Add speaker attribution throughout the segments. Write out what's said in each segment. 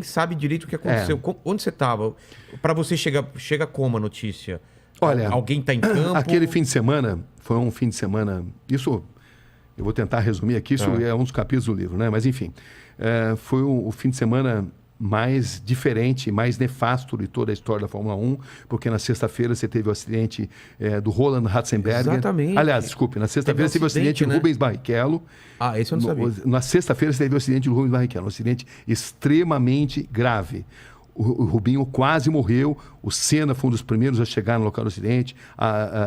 Speaker 1: sabe direito o que aconteceu. Onde você estava? Para você chega como a notícia?
Speaker 2: Olha,
Speaker 1: alguém está em campo?
Speaker 2: Aquele fim de semana, foi um fim de semana... Isso, eu vou tentar resumir aqui, isso é um dos capítulos do livro, né? Mas enfim, foi o fim de semana mais diferente, mais nefasto de toda a história da Fórmula 1, porque na sexta-feira você teve o acidente do Roland Ratzenberger.
Speaker 1: Exatamente.
Speaker 2: Aliás, desculpe, na sexta-feira você teve o acidente do Rubens Barrichello.
Speaker 1: Esse eu não sabia.
Speaker 2: Na sexta-feira você teve o acidente do Rubens Barrichello, um acidente extremamente grave. O Rubinho quase morreu, o Senna foi um dos primeiros a chegar no local do acidente,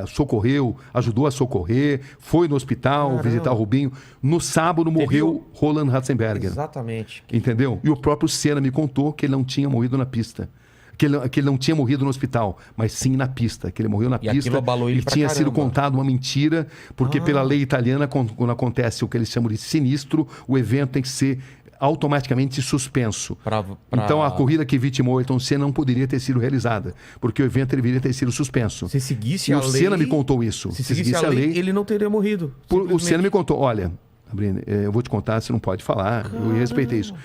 Speaker 2: socorreu, ajudou a socorrer, foi no hospital visitar o Rubinho. No sábado morreu Roland Ratzenberger.
Speaker 1: Exatamente.
Speaker 2: Entendeu? E o próprio Senna me contou que ele não tinha morrido na pista. Que ele não tinha morrido no hospital, mas sim na pista. Que ele morreu na pista.
Speaker 1: Aquilo abalou ele pra
Speaker 2: tinha
Speaker 1: caramba.
Speaker 2: sido contado uma mentira, porque pela lei italiana, quando acontece o que eles chamam de sinistro, o evento tem que ser automaticamente suspenso. Então a corrida que vitimou Ayrton Senna não poderia ter sido realizada, porque o evento deveria ter sido suspenso.
Speaker 1: Se seguisse
Speaker 2: e
Speaker 1: a
Speaker 2: o
Speaker 1: lei...
Speaker 2: Senna me contou isso.
Speaker 1: Se seguisse a lei, ele não teria morrido.
Speaker 2: O Senna me contou, olha, Sabrina, eu vou te contar, você não pode falar, eu respeitei isso.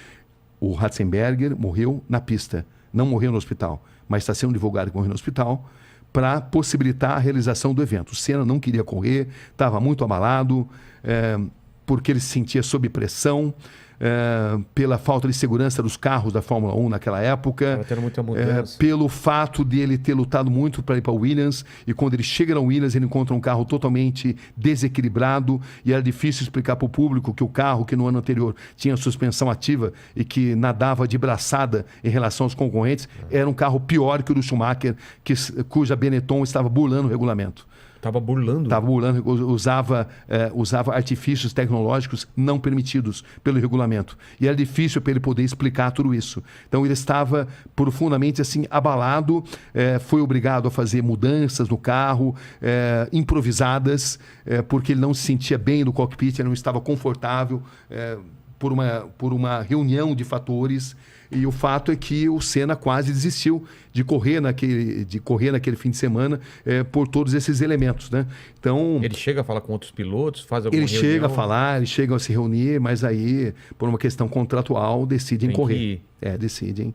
Speaker 2: O Ratzenberger morreu na pista, não morreu no hospital, mas está sendo divulgado que morreu no hospital para possibilitar a realização do evento. O Senna não queria correr, estava muito abalado, porque ele se sentia sob pressão, pela falta de segurança dos carros da Fórmula 1 naquela época,
Speaker 1: muita mudança.
Speaker 2: Pelo fato de ele ter lutado muito para ir para o Williams, e quando ele chega na Williams ele encontra um carro totalmente desequilibrado, e era difícil explicar para o público que o carro que no ano anterior tinha suspensão ativa e que nadava de braçada em relação aos concorrentes, era um carro pior que o do Schumacher, cuja Benetton estava burlando o regulamento.
Speaker 1: Estava burlando?
Speaker 2: Estava burlando, usava artifícios tecnológicos não permitidos pelo regulamento. E era difícil para ele poder explicar tudo isso. Então ele estava profundamente assim, abalado, foi obrigado a fazer mudanças no carro, improvisadas, porque ele não se sentia bem no cockpit, ele não estava confortável por uma reunião de fatores. E o fato é que o Senna quase desistiu de correr naquele fim de semana por todos esses elementos, né? Então,
Speaker 1: ele chega a falar com outros pilotos, faz alguma reunião?
Speaker 2: Ele chega a falar, eles chegam a se reunir, mas aí, por uma questão contratual, decidem correr. Decidem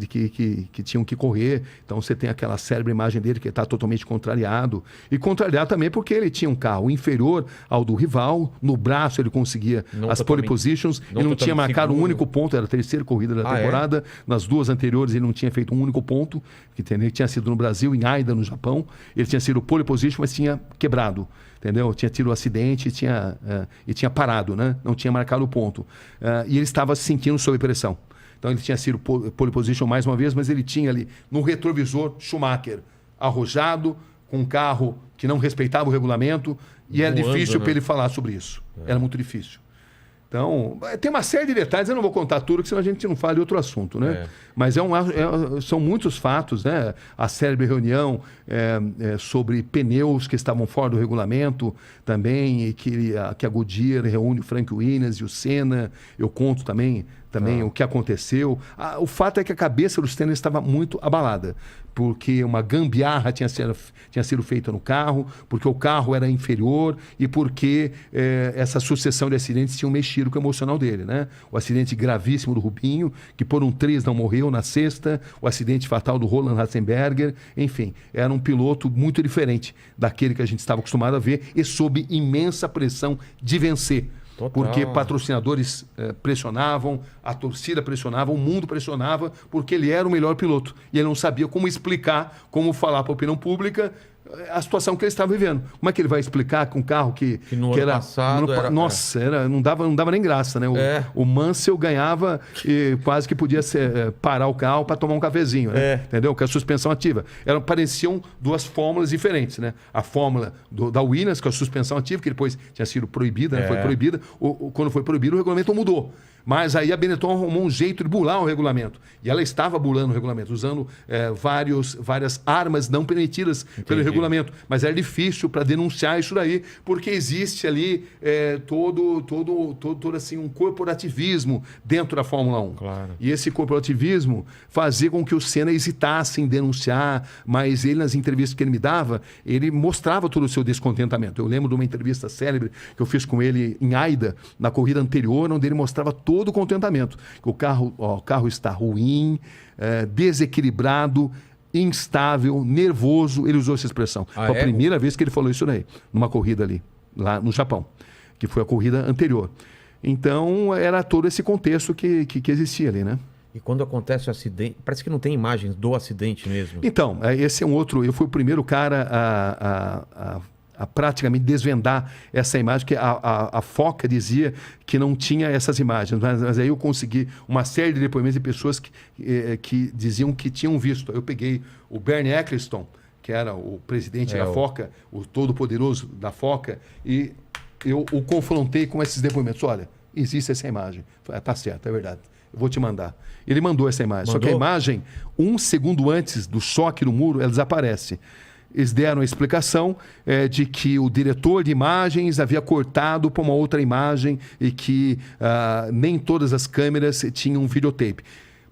Speaker 2: que tinham que correr. Então você tem aquela célebre imagem dele que está totalmente contrariado. E contrariado também porque ele tinha um carro inferior ao do rival. No braço ele conseguia as pole positions. Ele não tinha marcado um único ponto, era a terceira corrida da temporada. Nas duas anteriores ele não tinha feito um único ponto, que tinha sido no Brasil, em Aida, no Japão. Ele tinha sido pole position, mas tinha quebrado. Entendeu? Tinha tido um acidente e tinha parado, né? Não tinha marcado o ponto. E ele estava se sentindo sob pressão. Então ele tinha sido pole position mais uma vez, mas ele tinha ali no retrovisor Schumacher arrojado, com um carro que não respeitava o regulamento, e era difícil para ele falar sobre isso. Era muito difícil. Então, tem uma série de detalhes, eu não vou contar tudo, porque senão a gente não fala de outro assunto, né? Mas são muitos fatos, né? A célebre reunião sobre pneus que estavam fora do regulamento também, e que a Goodyear reúne o Frank Williams e o Senna. Eu conto também o que aconteceu. O fato é que a cabeça do Senna estava muito abalada, porque uma gambiarra tinha sido feita no carro, porque o carro era inferior e porque essa sucessão de acidentes tinha mexido com o emocional dele, né? O acidente gravíssimo do Rubinho, que por um triz não morreu na sexta, o acidente fatal do Roland Ratzenberger, enfim, era um piloto muito diferente daquele que a gente estava acostumado a ver e sob imensa pressão de vencer. Total. Porque patrocinadores pressionavam, a torcida pressionava, o mundo pressionava, porque ele era o melhor piloto. E ele não sabia como explicar, como falar para a opinião pública a situação que ele estava vivendo. Como é que ele vai explicar com um carro que
Speaker 1: no ano passado
Speaker 2: não dava nem graça, né? O Mansell ganhava e quase que podia parar o carro para tomar um cafezinho, né? Entendeu? Com a suspensão ativa. Pareciam duas fórmulas diferentes, né? A fórmula da Williams, com a suspensão ativa, que depois tinha sido proibida, né? Foi proibida. Quando foi proibido, o regulamento mudou. Mas aí a Benetton arrumou um jeito de burlar o regulamento. E ela estava burlando o regulamento, usando várias armas não permitidas pelo regulamento. Mas era difícil para denunciar isso daí, porque existe ali todo assim, um corporativismo dentro da Fórmula 1.
Speaker 1: Claro.
Speaker 2: E esse corporativismo fazia com que o Senna hesitasse em denunciar, mas ele, nas entrevistas que ele me dava, ele mostrava todo o seu descontentamento. Eu lembro de uma entrevista célebre que eu fiz com ele em Aida, na corrida anterior, onde ele mostrava todo todo o contentamento. O carro está ruim, desequilibrado, instável, nervoso. Ele usou essa expressão. Foi a primeira vez que ele falou isso daí, numa corrida ali, lá no Japão, que foi a corrida anterior. Então, era todo esse contexto que existia ali, né?
Speaker 1: E quando acontece o acidente, parece que não tem imagens do acidente mesmo.
Speaker 2: Então, esse é um outro... Eu fui o primeiro cara a praticamente desvendar essa imagem, que a Foca dizia que não tinha essas imagens, mas aí eu consegui uma série de depoimentos de pessoas que diziam que tinham visto. Eu peguei o Bernie Ecclestone, que era o presidente da Foca, o todo-poderoso da Foca, e eu o confrontei com esses depoimentos. Olha, existe essa imagem. Falei, tá certo, é verdade. Eu vou te mandar. Ele mandou essa imagem. Só que a imagem, 1 segundo antes do choque no muro, ela desaparece. Eles deram a explicação de que o diretor de imagens havia cortado para uma outra imagem e que nem todas as câmeras tinham videotape.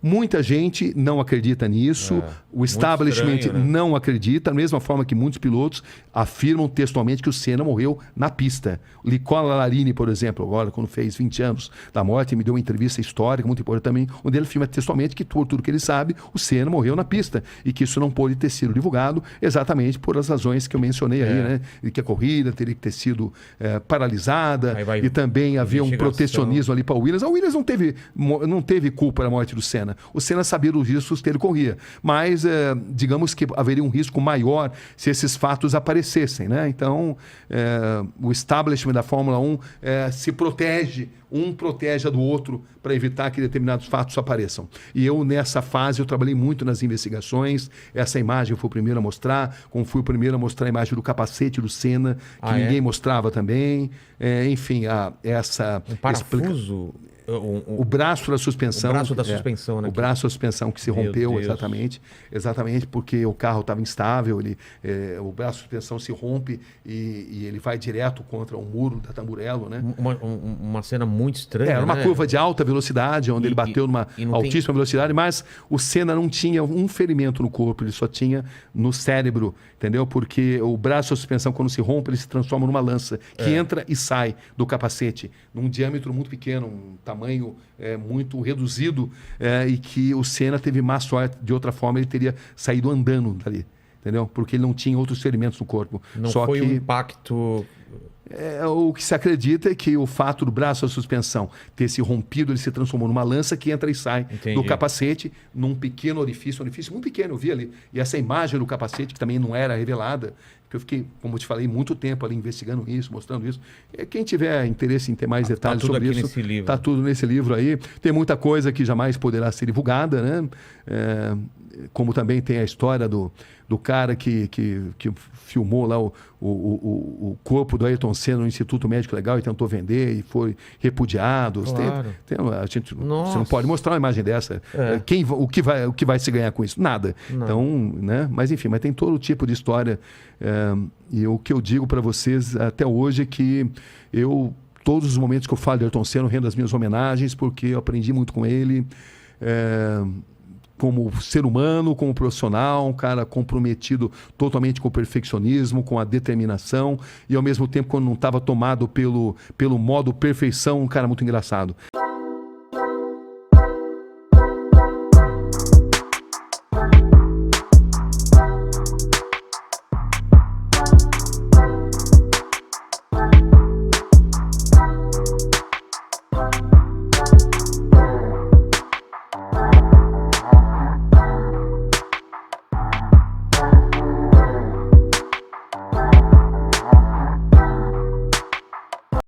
Speaker 2: Muita gente não acredita nisso, o establishment estranho, né? Não acredita, da mesma forma que muitos pilotos afirmam textualmente que o Senna morreu na pista. O Nicola Larini, por exemplo, agora quando fez 20 anos da morte, me deu uma entrevista histórica, muito importante também, onde ele afirma textualmente que, por tudo que ele sabe, o Senna morreu na pista e que isso não pôde ter sido divulgado exatamente por as razões que eu mencionei aí, né? E que a corrida teria que ter sido paralisada e também havia um protecionismo ali para o Williams. A Williams não teve culpa da morte do Senna. O Senna sabia dos riscos que ele corria, mas digamos que haveria um risco maior se esses fatos aparecessem, né? Então, o establishment da Fórmula 1 se protege, um protege a do outro para evitar que determinados fatos apareçam. E eu, nessa fase, eu trabalhei muito nas investigações. Essa imagem eu fui o primeiro a mostrar, como fui o primeiro a mostrar a imagem do capacete do Senna, que ninguém mostrava também. Enfim, essa...
Speaker 1: Um parafuso...
Speaker 2: O braço da suspensão.
Speaker 1: O braço da suspensão, né?
Speaker 2: O braço da suspensão que se rompeu, exatamente porque o carro estava instável, o braço da suspensão se rompe e ele vai direto contra o muro da Tamburello, né?
Speaker 1: Uma cena muito estranha,
Speaker 2: era uma curva de alta velocidade, onde ele bateu numa altíssima velocidade, mas o Senna não tinha um ferimento no corpo, ele só tinha no cérebro, entendeu? Porque o braço da suspensão, quando se rompe, ele se transforma numa lança, que entra e sai do capacete, num diâmetro muito pequeno, um tamanho muito reduzido, e que o Senna teve má sorte. De outra forma, ele teria saído andando dali, entendeu? Porque ele não tinha outros ferimentos no corpo.
Speaker 1: Não foi um impacto...
Speaker 2: O que se acredita é que o fato do braço da suspensão ter se rompido, ele se transformou numa lança que entra e sai do capacete, num pequeno orifício muito pequeno, eu vi ali. E essa imagem do capacete, que também não era revelada, que eu fiquei, como eu te falei, muito tempo ali investigando isso, mostrando isso. Quem tiver interesse em ter mais detalhes sobre isso, está tudo nesse livro aí. Tem muita coisa que jamais poderá ser divulgada, né? Como também tem a história do cara que filmou lá o corpo do Ayrton Senna no Instituto Médico Legal e tentou vender e foi repudiado.
Speaker 1: Claro.
Speaker 2: Você não pode mostrar uma imagem dessa. O que vai se ganhar com isso? Nada.
Speaker 1: Não.
Speaker 2: Então, né? Mas enfim, mas tem todo tipo de história. E o que eu digo para vocês até hoje é que todos os momentos que eu falo de Ayrton Senna, eu rendo as minhas homenagens, porque eu aprendi muito com ele. Como ser humano, como profissional, um cara comprometido totalmente com o perfeccionismo, com a determinação e, ao mesmo tempo, quando não estava tomado pelo modo perfeição, um cara muito engraçado.